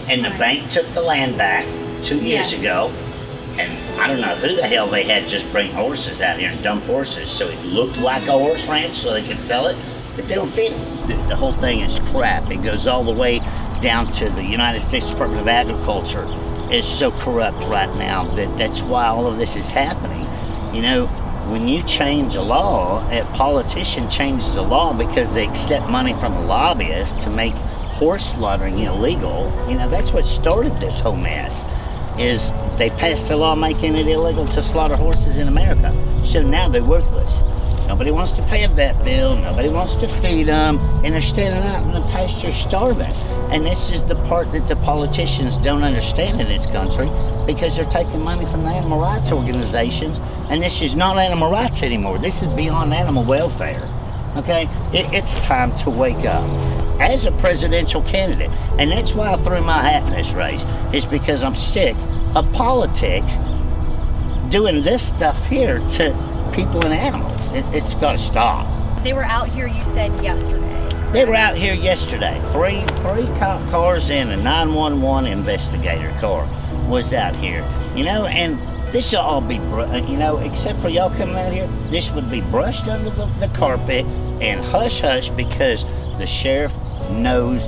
And the bank took the land back 2 years ago. And I don't know who the hell they had just bring horses out here and dump horses so it looked like a horse ranch so they could sell it, but they don't feed them. The whole thing is crap. It goes all the way down to the United States Department of Agriculture. Is so corrupt right now that's why all of this is happening. You know, when you change a law, a politician changes a law because they accept money from a lobbyist to make horse slaughtering illegal. You know, that's what started this whole mess. Is they passed a law making it illegal to slaughter horses in America. So now they're worthless. Nobody wants to pay a vet bill, nobody wants to feed them, and they're standing out in the pasture starving. And this is the part that the politicians don't understand in this country because they're taking money from the animal rights organizations, and this is not animal rights anymore. This is beyond animal welfare. Okay? It's time to wake up. As a presidential candidate, and that's why I threw my hat in this race, is because I'm sick of politics doing this stuff here to people and animals. It's got to stop. They were out here, you said, yesterday. They were out here yesterday. Three cop cars and a 911 investigator car was out here. You know, and this will all be, except for y'all coming out here, this would be brushed under the carpet and hush-hush because the sheriff knows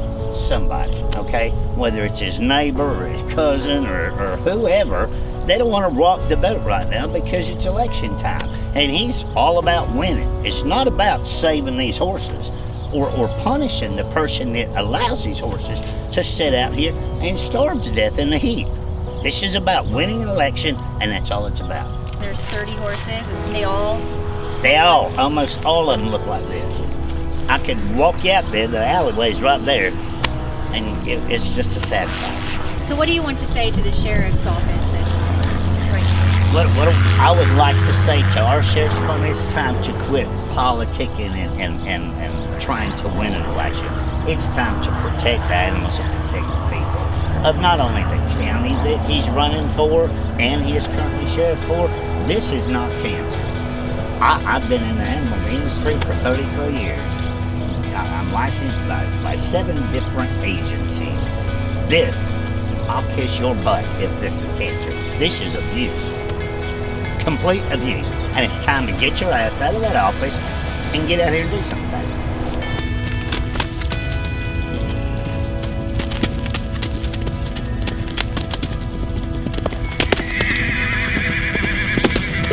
somebody, okay? Whether it's his neighbor or his cousin or whoever, they don't want to rock the boat right now because it's election time. And he's all about winning. It's not about saving these horses or punishing the person that allows these horses to sit out here and starve to death in the heat. This is about winning an election, and that's all it's about. There's 30 horses, and almost all of them look like this. I could walk you out there, the alleyway's right there, and it's just a sad sight. So what do you want to say to the sheriff's office? What I would like to say to our sheriff's department, it's time to quit politicking and trying to win an election. It's time to protect the animals and protect the people of not only the county that he's running for and he is currently sheriff for. This is not cancer. I've been in the animal industry for 33 years. I'm licensed by 7 different agencies. This, I'll kiss your butt if this is cancer. This is abuse. Complete abuse. And it's time to get your ass out of that office and get out here and do something about it.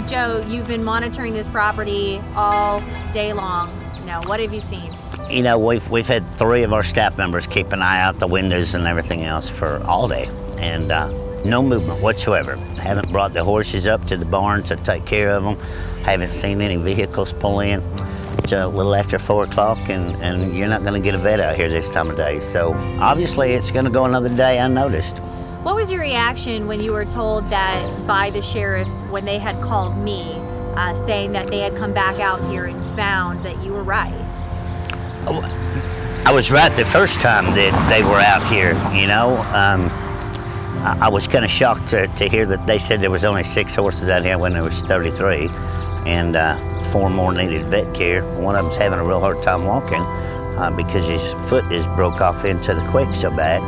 Joe, you've been monitoring this property all day long. Now, what have you seen? You know, we've had 3 of our staff members keep an eye out the windows and everything else for all day, and no movement whatsoever. Haven't brought the horses up to the barn to take care of them. Haven't seen any vehicles pull in. It's a little after 4 o'clock, and you're not going to get a vet out here this time of day. So obviously, it's going to go another day unnoticed. What was your reaction when you were told that by the sheriffs when they had called me, saying that they had come back out here and found that you were right? I was right the first time that they were out here, you know. I was kind of shocked to hear that they said there was only 6 horses out here when there was 33, and 4 more needed vet care. One of them's having a real hard time walking because his foot is broke off into the quick so bad.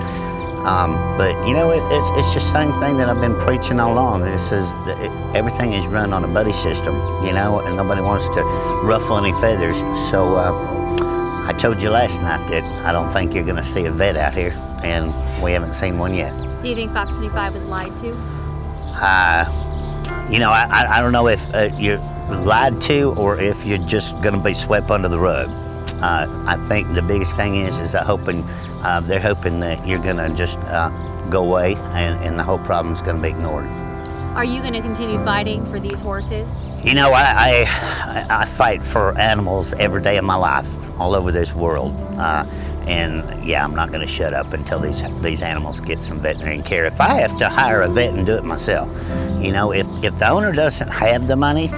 But you know, it's the same thing that I've been preaching all along. Everything is run on a buddy system, you know, and nobody wants to ruffle any feathers. So I told you last night that I don't think you're going to see a vet out here, and we haven't seen one yet. Do you think Fox 25 was lied to? You know, I don't know if you're lied to or if you're just going to be swept under the rug. I think the biggest thing is they're hoping that you're going to just go away and the whole problem's going to be ignored. Are you going to continue fighting for these horses? You know, I fight for animals every day of my life all over this world. And yeah, I'm not going to shut up until these animals get some veterinary care. If I have to hire a vet and do it myself, you know, if the owner doesn't have the money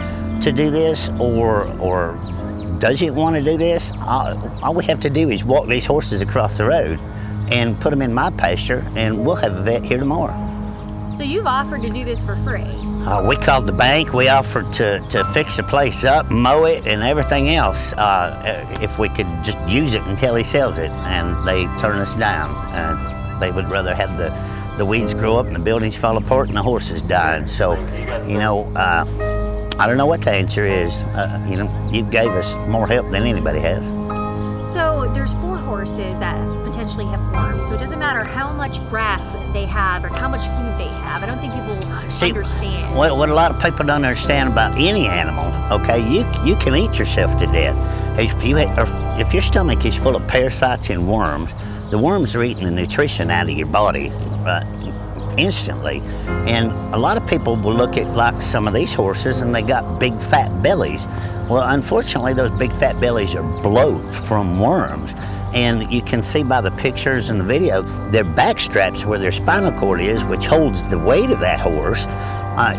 to do this or doesn't want to do this, all we have to do is walk these horses across the road and put them in my pasture, and we'll have a vet here tomorrow. So you've offered to do this for free? We called the bank. We offered to fix the place up, mow it, and everything else if we could just use it until he sells it, and they turned us down. They would rather have the weeds grow up and the buildings fall apart and the horses dying. So, you know, I don't know what the answer is. You know, you gave us more help than anybody has. So there's 4 horses that potentially have worms. So it doesn't matter how much grass they have or how much food they have. I don't think people understand. What a lot of people don't understand about any animal, okay, you can eat yourself to death. If your stomach is full of parasites and worms, the worms are eating the nutrition out of your body instantly. And a lot of people will look at like some of these horses and they got big fat bellies. Well, unfortunately, those big fat bellies are bloat from worms. And you can see by the pictures and the video, their back straps where their spinal cord is, which holds the weight of that horse,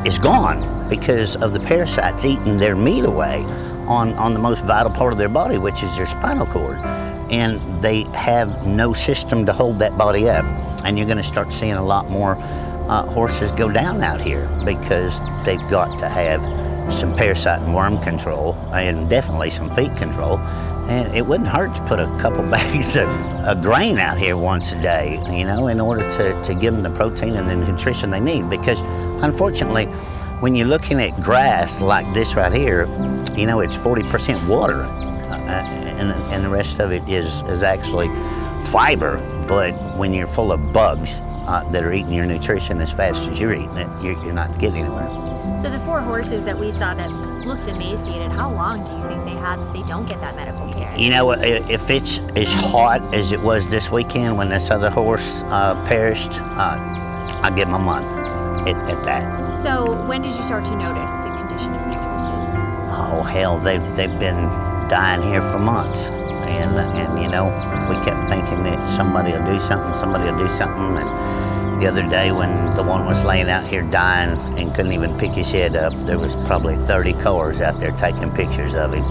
is gone because of the parasites eating their meat away on the most vital part of their body, which is their spinal cord. And they have no system to hold that body up. And you're gonna start seeing a lot more horses go down out here because they've got to have some parasite and worm control and definitely some feed control. And it wouldn't hurt to put a couple bags of grain out here once a day, you know, in order to give them the protein and the nutrition they need. Because unfortunately, when you're looking at grass like this right here, you know, it's 40% water and the rest of it is actually fiber. But when you're full of bugs that are eating your nutrition as fast as you're eating it, you're not getting anywhere. So the 4 horses that we saw that looked emaciated, how long do you think they have if they don't get that medical care? You know, if it's as hot as it was this weekend when this other horse perished, I'll give them a month at that. So when did you start to notice the condition of these horses? Oh hell, they've been dying here for months. And you know, we kept thinking that somebody will do something. And the other day when the one was laying out here dying and couldn't even pick his head up, there was probably 30 cars out there taking pictures of him.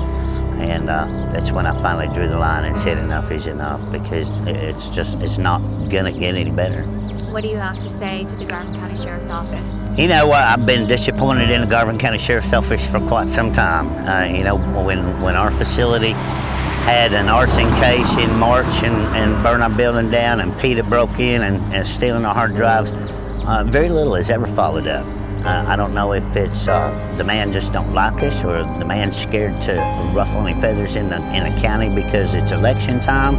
And that's when I finally drew the line and said enough is enough, because it's not gonna get any better. What do you have to say to the Garvin County Sheriff's Office? You know, I've been disappointed in the Garvin County Sheriff's Office for quite some time. You know, when our facility had an arson case in March and burned our building down and PETA broke in and stealing our hard drives, very little has ever followed up. I don't know if it's the man just don't like us or the man's scared to ruffle any feathers in the county because it's election time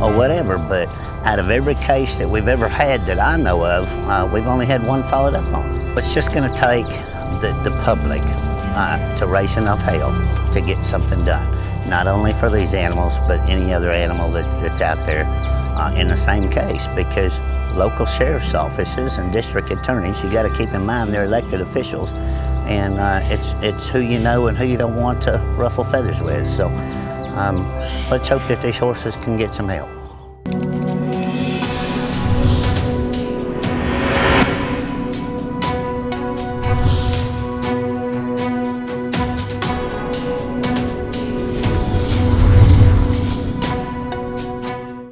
or whatever, but out of every case that we've ever had that I know of, we've only had one followed up on. It's just gonna take the public to raise enough hell to get something done. Not only for these animals, but any other animal that's out there in the same case, because local sheriff's offices and district attorneys, you gotta keep in mind they're elected officials, and it's who you know and who you don't want to ruffle feathers with. So let's hope that these horses can get some help.